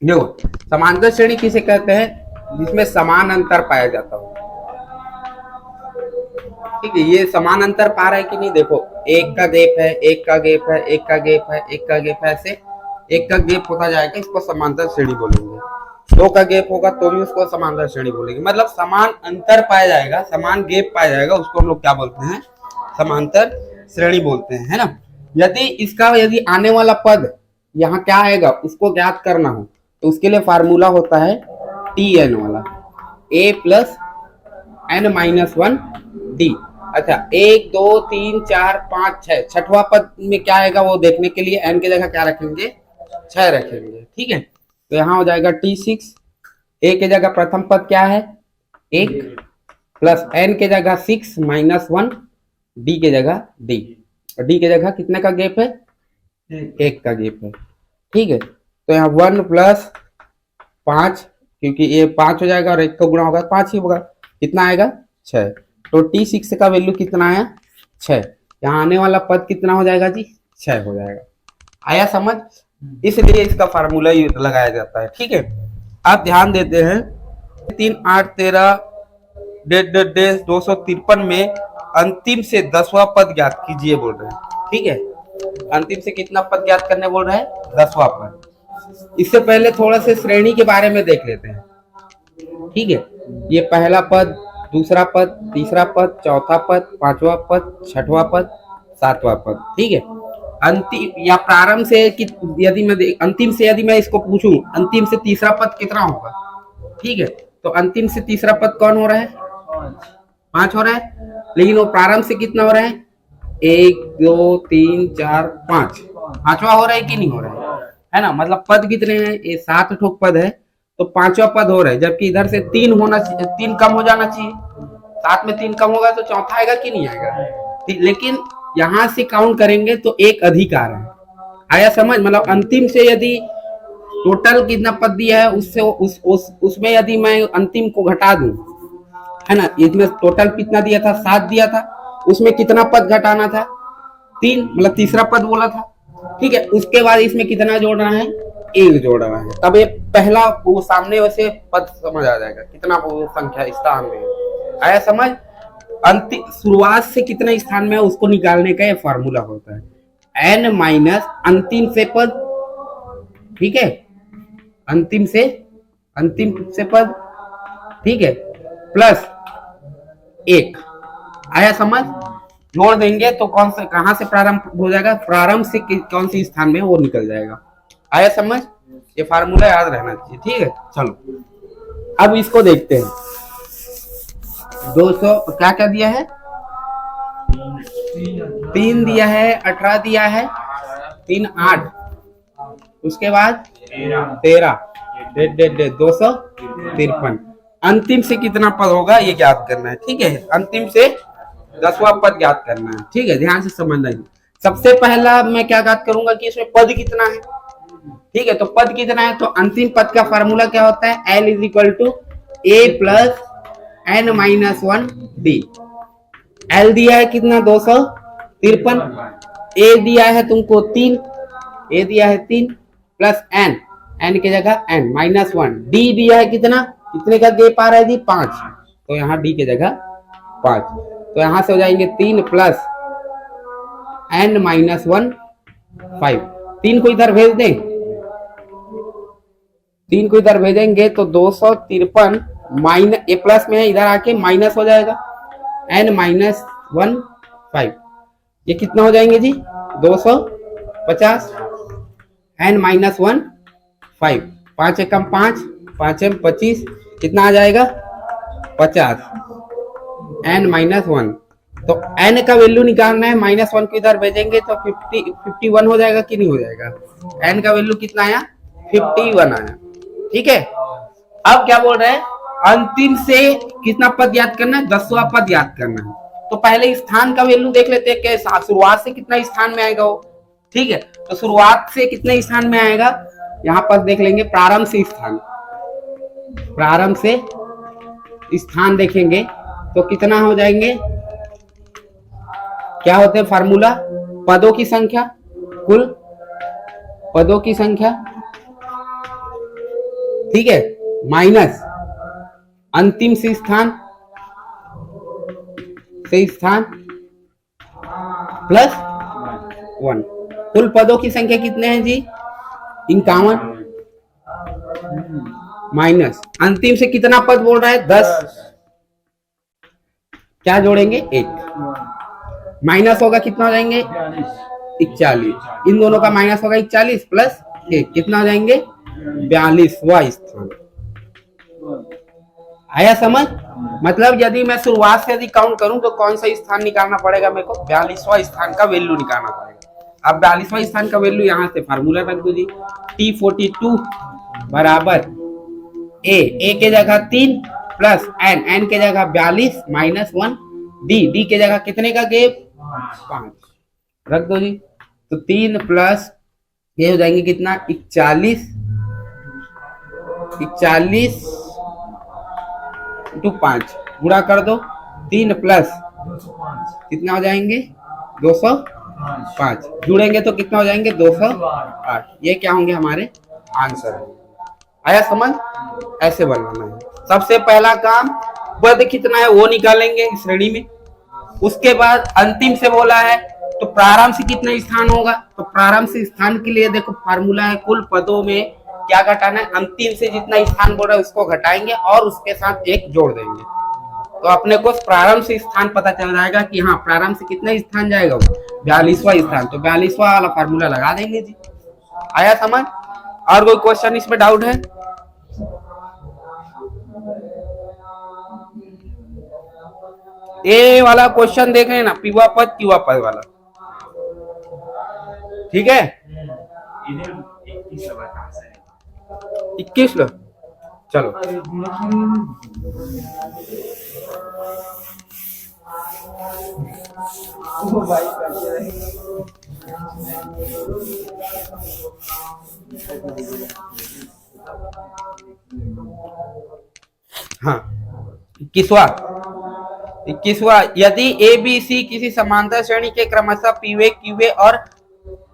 देखो समांतर श्रेणी किसे कहते हैं, जिसमें समान अंतर पाया जाता हो। ठीक है, ये समान अंतर पा रहा है कि नहीं, देखो एक का गैप है, एक का गैप है, एक का गैप है, एक का गैप है, ऐसे एक का गैप होता जाएगा, इसको समांतर श्रेणी बोलेंगे। दो का गैप होगा तो भी उसको समांतर श्रेणी बोलेंगे। मतलब समान अंतर पाया जाएगा, समान गैप पाया जाएगा, उसको हम लोग क्या बोलते हैं, समांतर श्रेणी बोलते हैं, है ना। यदि आने वाला पद यहाँ क्या आएगा उसको ज्ञात करना हो तो उसके लिए फार्मूला होता है टी एन वाला, A plus N minus one D. अच्छा, एक दो तीन चार पाँच छह, छठवां पद में क्या आएगा वो देखने के लिए एन की जगह क्या रखेंगे, छह रखेंगे। ठीक है, तो यहाँ हो जाएगा टी सिक्स। ए के जगह प्रथम पद क्या है, एक, प्लस एन के जगह सिक्स माइनस वन, डी के जगह डी, और डी के जगह कितने का गैप है, एक का गैप है। ठीक है, तो यहाँ वन प्लस पांच, क्योंकि ये पांच हो जाएगा और एक का गुणा होगा पांच ही होगा, कितना आएगा, छह। तो टी सिक्स का वैल्यू कितना आया, छह। यहाँ आने वाला पद कितना हो जाएगा जी, छह हो जाएगा। आया समझ, इसलिए इसका फार्मूला लगाया जाता है। ठीक है, आप ध्यान देते हैं, 3 8 13 253 में अंतिम से 10वां पद ज्ञात कीजिए बोल रहे हैं। ठीक है, अंतिम से कितना पद ज्ञात करने बोल रहे हैं, 10वां पद। इससे पहले थोड़ा से श्रेणी के बारे में देख लेते हैं। ठीक है, ये पहला पद, दूसरा पद, तीसरा पद, चौथा पद, पांचवा पद, छठवां पद, सातवां पद। ठीक है, अंतिम या प्रारंभ से यदि मैं अंतिम से यदि मैं इसको पूछूं अंतिम से तीसरा पद कितना होगा। ठीक है, तो अंतिम से तीसरा पद कौन हो रहा है, पांच हो रहा है, लेकिन वो प्रारंभ से कितना हो रहा है, एक दो तीन चार पांच, पांचवा हो रहा है कि नहीं हो रहा है ना। मतलब पद कितने हैं, ये 7 ठोक पद है, तो पांचवा पद हो रहा है, जबकि इधर से 3 होना चाहिए, 3 कम हो जाना चाहिए। 7 में 3 कम होगा तो चौथा आएगा कि नहीं आएगा। लेकिन यहां से काउंट करेंगे तो एक अधिक आ रहा है। आया समझ, मतलब अंतिम से यदि टोटल कितना पद दिया है उससे उसमें यदि मैं अंतिम को घटा दूं, है ना, इसमें टोटल कितना दिया था, 7 दिया था, उसमें कितना पद घटाना था, 3, मतलब तीसरा पद बोला था। ठीक है, उसके बाद इसमें कितना जोड़ना है, एक जोड़ना है, तब ये पहला वो सामने वैसे पद समझ आ जाएगा कितना वो संख्या स्थान में। आया समझ, अंतिम शुरुआत से कितना स्थान में है उसको निकालने का ये फार्मूला होता है, एन माइनस अंतिम से पद। ठीक है, अंतिम से पद, ठीक है, प्लस एक। आया समझ, जोड़ देंगे तो कौन से कहां से प्रारंभ हो जाएगा, प्रारंभ से कौन सी स्थान में वो निकल जाएगा। आया समझ, ये फार्मूला याद रहना चाहिए। ठीक है, चलो अब इसको देखते हैं। 200 क्या क्या दिया है, 3 दिया है, 18 दिया है, 3 8, उसके बाद 13, 253। अंतिम से कितना पद होगा ये ज्ञात करना है। ठीक है, अंतिम से 10वां पद ज्ञात करना है। ठीक है, ध्यान से समझना है। सबसे पहला मैं क्या ज्ञात करूंगा कि इसमें पद कितना है। ठीक है, तो पद कितना है, तो अंतिम पद का फार्मूला क्या होता है, L is equal to a plus N minus one d. L दिया है कितना, 253, ए दिया है तुमको 3, ए दिया है 3 प्लस एन, एन की जगह एन माइनस वन, डी दिया है कितना, कितने का गैप आ रहा है जी, 5, तो यहाँ डी की जगह 5, तो यहां से हो जाएंगे 3 प्लस एन माइनस वन 5। 3 को इधर भेज दें, 3 को इधर भेजेंगे तो 253 माइनस, ए प्लस में है इधर आके माइनस हो जाएगा, एन माइनस वन 5, ये कितना हो जाएंगे जी, 250, एन माइनस वन 5, 5 एकम 5, 5 एम 25, कितना आ जाएगा 50, एन माइनस वन। तो एन का वैल्यू निकालना है, माइनस वन को इधर भेजेंगे तो 51 हो जाएगा कि नहीं हो जाएगा। एन का वैल्यू कितना आया, 51 आया। ठीक है, अब क्या बोल रहे हैं, अंतिम से कितना पद याद करना है, 10वां पद याद करना है। तो पहले स्थान का वैल्यू देख लेते हैं, कैसा शुरुआत से कितना स्थान में आएगा वो। ठीक है, तो शुरुआत से कितने स्थान में आएगा, यहाँ पर देख लेंगे प्रारंभ से स्थान, प्रारंभ से स्थान देखेंगे तो कितना हो जाएंगे, क्या होते हैं फार्मूला, पदों की संख्या, कुल पदों की संख्या ठीक है, माइनस अंतिम से स्थान प्लस 1। कुल पदों की संख्या कितने हैं जी? 51 माइनस अंतिम से कितना पद बोल रहा है? 10। क्या जोड़ेंगे? 1 माइनस होगा, कितना हो जाएंगे? 41। इन दोनों का माइनस होगा 41 प्लस 1, कितना हो जाएंगे? 42वां स्थान। आया समझ? मतलब यदि मैं शुरुआत से यदि काउंट करूं तो कौन सा स्थान निकालना पड़ेगा मेरे को? 42वां स्थान का वैल्यू निकालना पड़ेगा। अब 42वां स्थान का वैल्यू यहां से फार्मूला रख दो जी, T42 बराबर ए के जगह 3 प्लस एन के जगह 42 माइनस 1 डी के जगह कितने का गैप? 5 रख दो जी। तो 3 प्लस ये हो जाएंगे कितना? 41 इंटू 5 गुणा कर दो। 3 प्लस कितना हो जाएंगे? 205 जुड़ेंगे तो कितना हो जाएंगे? 208। ये क्या होंगे हमारे आंसर। आया समझ? ऐसे बनाना है। सबसे पहला काम पद कितना है वो निकालेंगे इस श्रेणी में। उसके बाद अंतिम से बोला है तो प्रारंभ से कितना स्थान होगा? तो प्रारंभ से स्थान के लिए देखो फार्मूला है, कुल पदों में क्या घटाना है? अंतिम से जितना स्थान बोल रहा है उसको घटाएंगे और उसके साथ 1 जोड़ देंगे, तो अपने को प्रारंभ से स्थान पता चल जाएगा कि हाँ प्रारंभ से कितना स्थान जाएगा? 42वां स्थान। तो 42वां वाला फार्मूला लगा देंगे जी। आया समझ? और कोई क्वेश्चन इसमें डाउट है? ये वाला क्वेश्चन देख रहे हैं ना, पीवा पद क्यूवा पद वाला, ठीक है? 21 लो, चलो। हाँ 21वां यदि ए बी सी किसी समांतर श्रेणी के क्रमशः पीवे क्यूवे और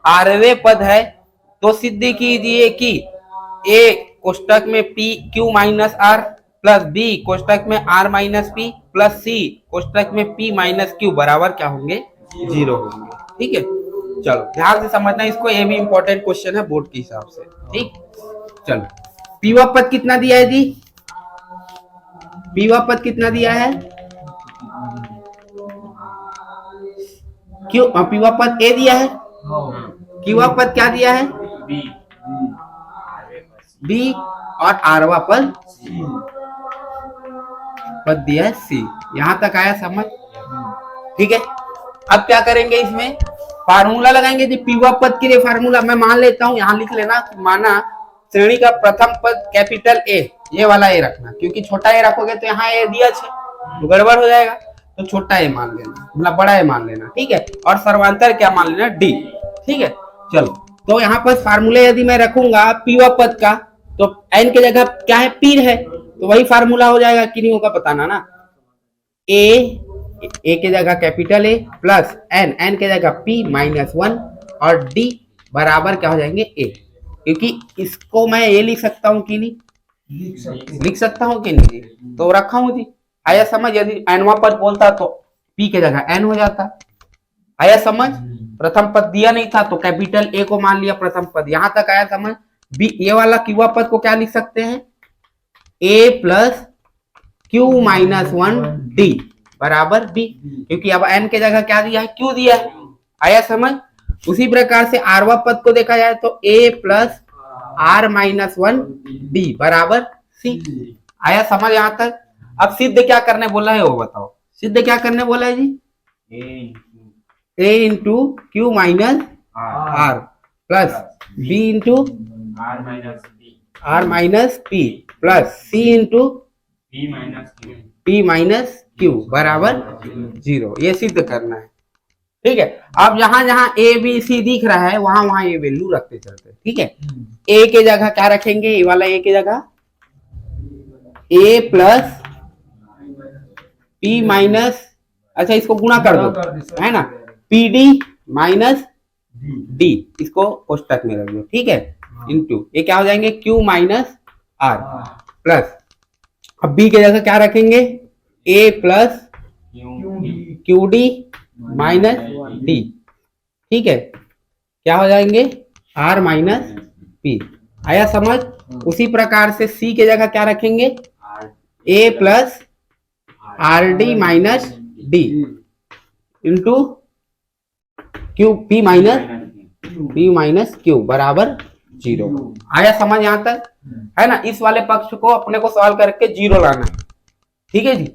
आरवे पद है तो सिद्ध कीजिए कि ए कोष्टक में P Q minus R plus B कोष्टक में R minus P plus C कोष्टक में पी माइनस क्यू बराबर क्या होंगे? 0 होंगे। ठीक है, चलो ध्यान से समझना इसको, ये भी इंपॉर्टेंट क्वेश्चन है बोर्ड के हिसाब से। ठीक, चलो पीवा पद कितना दिया है जी? पीवा पद कितना दिया है? क्यों पीवा पद ए दिया है? क्यूवा पद क्या दिया है? बी और आरवा पद दिया है सी। यहां तक आया समझ? ठीक है, अब क्या करेंगे? इसमें फार्मूला लगाएंगे जी। पीवा पद के लिए फार्मूला मैं मान लेता हूं, यहां लिख लेना। माना श्रेणी का प्रथम पद कैपिटल ए, ये वाला ए रखना, क्योंकि छोटा ए रखोगे तो यहाँ ए दिया तो गड़बड़ हो जाएगा, तो छोटा ए मान लेना, मतलब बड़ा ए मान लेना। ठीक है, और सर्वांतर क्या मान लेना? डी। ठीक है, चलो तो यहाँ पर फार्मूले यदि मैं रखूंगा पीवा पद का तो एन के जगह क्या है? पी है, तो वही फार्मूला हो जाएगा कि नहीं होगा बताना ना। ए के जगह कैपिटल ए प्लस एन के जगह पी माइनस 1 और डी बराबर क्या हो जाएंगे? ए। क्योंकि इसको मैं ए लिख सकता हूँ कि नहीं? लिख सकता हूँ कि नहीं? तो रखा हूँ जी। आया समझ? यदि एनवा पद बोलता तो पी के जगह एन हो जाता। आया समझ? प्रथम पद दिया नहीं था तो कैपिटल ए को मान लिया प्रथम पद। यहां तक आया समझ? बी ये वाला क्यूवा पद को क्या लिख सकते हैं? ए प्लस क्यू माइनस 1 डी बराबर बी, क्योंकि अब एन के जगह क्या दिया है? क्यू दिया है। आया समझ? उसी प्रकार से आरवा पद को देखा जाए तो ए प्लस आर माइनस 1 डी बराबर सी। आया समझ यहां तक? अब सिद्ध क्या करने बोला है वो बताओ। सिद्ध क्या करने बोला है जी? A into Q minus R plus B into R minus P plus C into P minus Q बराबर 0। ये सिद्ध करना है। ठीक है, अब जहां जहां ए बी सी दिख रहा है वहां वहां ये वैल्यू रखते चलते। ठीक है, ए के जगह क्या रखेंगे? ये वाला ए के जगह ए प्लस पी माइनस, अच्छा इसको गुणा कर दो, है ना? पी डी माइनस डी, इसको कोष्टक में रख दो। ठीक है, इंटू ये क्या हो जाएंगे? क्यू माइनस आर प्लस, अब बी के जगह क्या रखेंगे, A plus Q D minus D, ठीक है, क्या हो जाएंगे आर माइनस पी। आया समझ। उसी प्रकार से सी के जगह क्या रखेंगे, A plus R D minus D into Q P minus Q बराबर 0। आया समझ यहां तक, है ना। इस वाले पक्ष को अपने को सॉल्व करके 0 लाना है, ठीक है जी।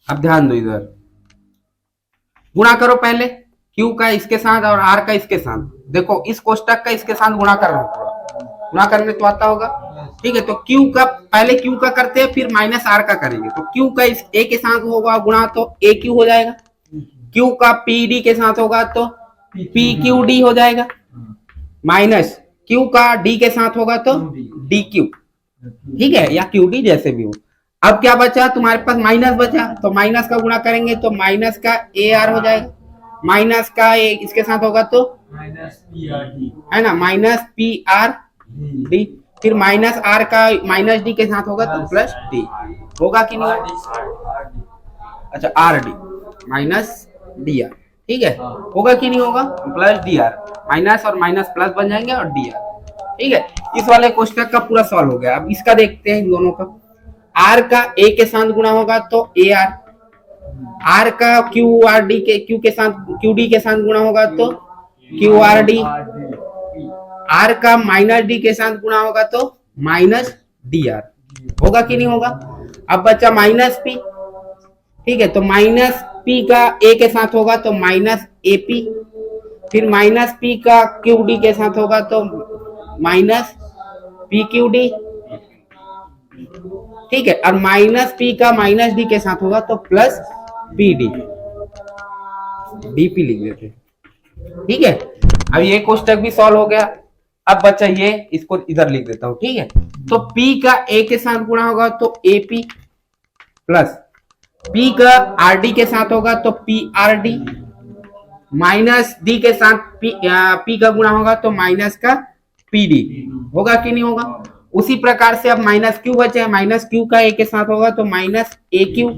अब ध्यान दो, इधर गुणा करो पहले Q का इसके साथ और R का इसके साथ। देखो इस कोष्टक का इसके साथ गुणा करना होगा, गुणा करने तो आता होगा, ठीक है। तो Q का पहले Q का करते हैं, फिर माइनस R का करेंगे। तो Q का इस A के साथ होगा गुणा तो AQ हो जाएगा, Q का PD के साथ होगा तो PQD हो जाएगा, माइनस Q का D के साथ होगा तो DQ, ठीक है, या QD जैसे भी हो। अब क्या बचा तुम्हारे पास, माइनस बचा, तो माइनस का गुणा करेंगे तो माइनस का AR हो जाएगा, माइनस का इसके साथ होगा तो माइनस PRD, है ना, माइनस PRD, फिर माइनस R का माइनस D के साथ होगा तो प्लस D होगा कि नहीं, अच्छा RD माइनस DR, ठीक है, होगा कि नहीं होगा, प्लस DR, माइनस और माइनस प्लस बन जाएंगे और DR, ठीक है। इस वाले कोष्टक का पूरा सॉल्व हो गया। अब इसका देखते हैं इन दोनों का। R का A के साथ गुणा होगा तो AR, R का QRD के साथ QD के साथ गुणा होगा तो QRD, R का माइनस D के साथ गुणा होगा तो माइनस DR, होगा कि नहीं होगा। अब बचा माइनस P, ठीक है, तो माइनस P का A के साथ होगा तो माइनस AP, फिर माइनस P का QD के साथ होगा तो माइनस PQD, ठीक है, और माइनस P का माइनस D के साथ होगा तो प्लस PD, DP लिख देते हैं, ठीक है। अब ये कोष्टक भी सॉल्व हो गया। अब बचा ये, इसको इधर लिख देता हूं, ठीक है। तो P का A के साथ गुणा होगा तो AP प्लस P का RD के साथ होगा तो PRD, माइनस D के साथ P का गुणा होगा तो माइनस का PD, होगा कि नहीं होगा। उसी प्रकार से अब माइनस Q बचे, माइनस Q का A के साथ होगा तो माइनस AQ,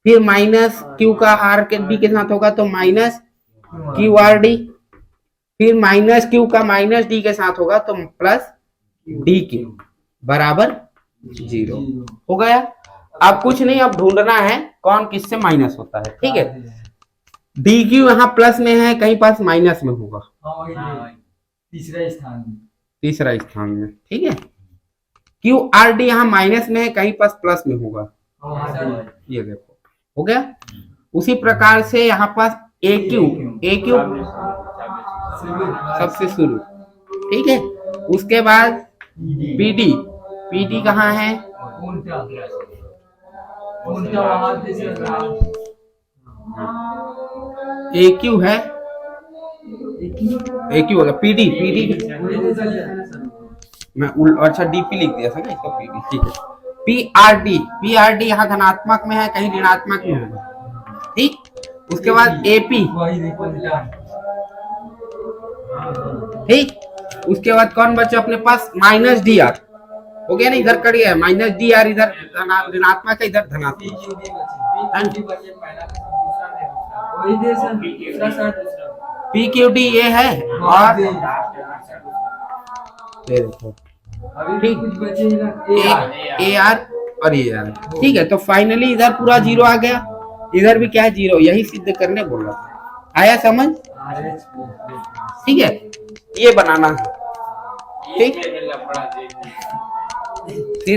फिर माइनस Q का R के D के साथ होगा तो माइनस QRD, फिर माइनस Q का माइनस D के साथ होगा तो प्लस DQ बराबर 0 हो गया। अब कुछ नहीं, अब ढूंढना है कौन किससे माइनस होता है, ठीक है। DQ यहाँ प्लस में है, कहीं पास माइनस में होगा, तीसरा स्थान में, ठीक है। QRD यहाँ माइनस में है, कहीं पास प्लस में होगा, ये देखो हो गया। उसी प्रकार से यहाँ पास AQ सबसे शुरू, ठीक है। उसके बाद PD कहाँ है, AQ है, AQ होगा, PD मैं अच्छा DP लिख दिया था ना इसको, PD, ठीक है। PRD यहाँ धनात्मक में है, कहीं ऋणात्मक में होगा, ठीक। उसके बाद AP, ठीक। उसके बाद कौन बचा अपने पास, माइनस DR, हो गया ना, इधर कर गया माइनस DR, इधर ऋणात्मक है, इधर धनात्मक, PQD ये है, और ये देखो, ठीक, AR और ये AR, ठीक है। तो फाइनली इधर पूरा 0 आ गया, इधर भी क्या है 0, यही सिद्ध करने बोल रहा था। आया समझ, ठीक है, ये बनाना है, ठीक।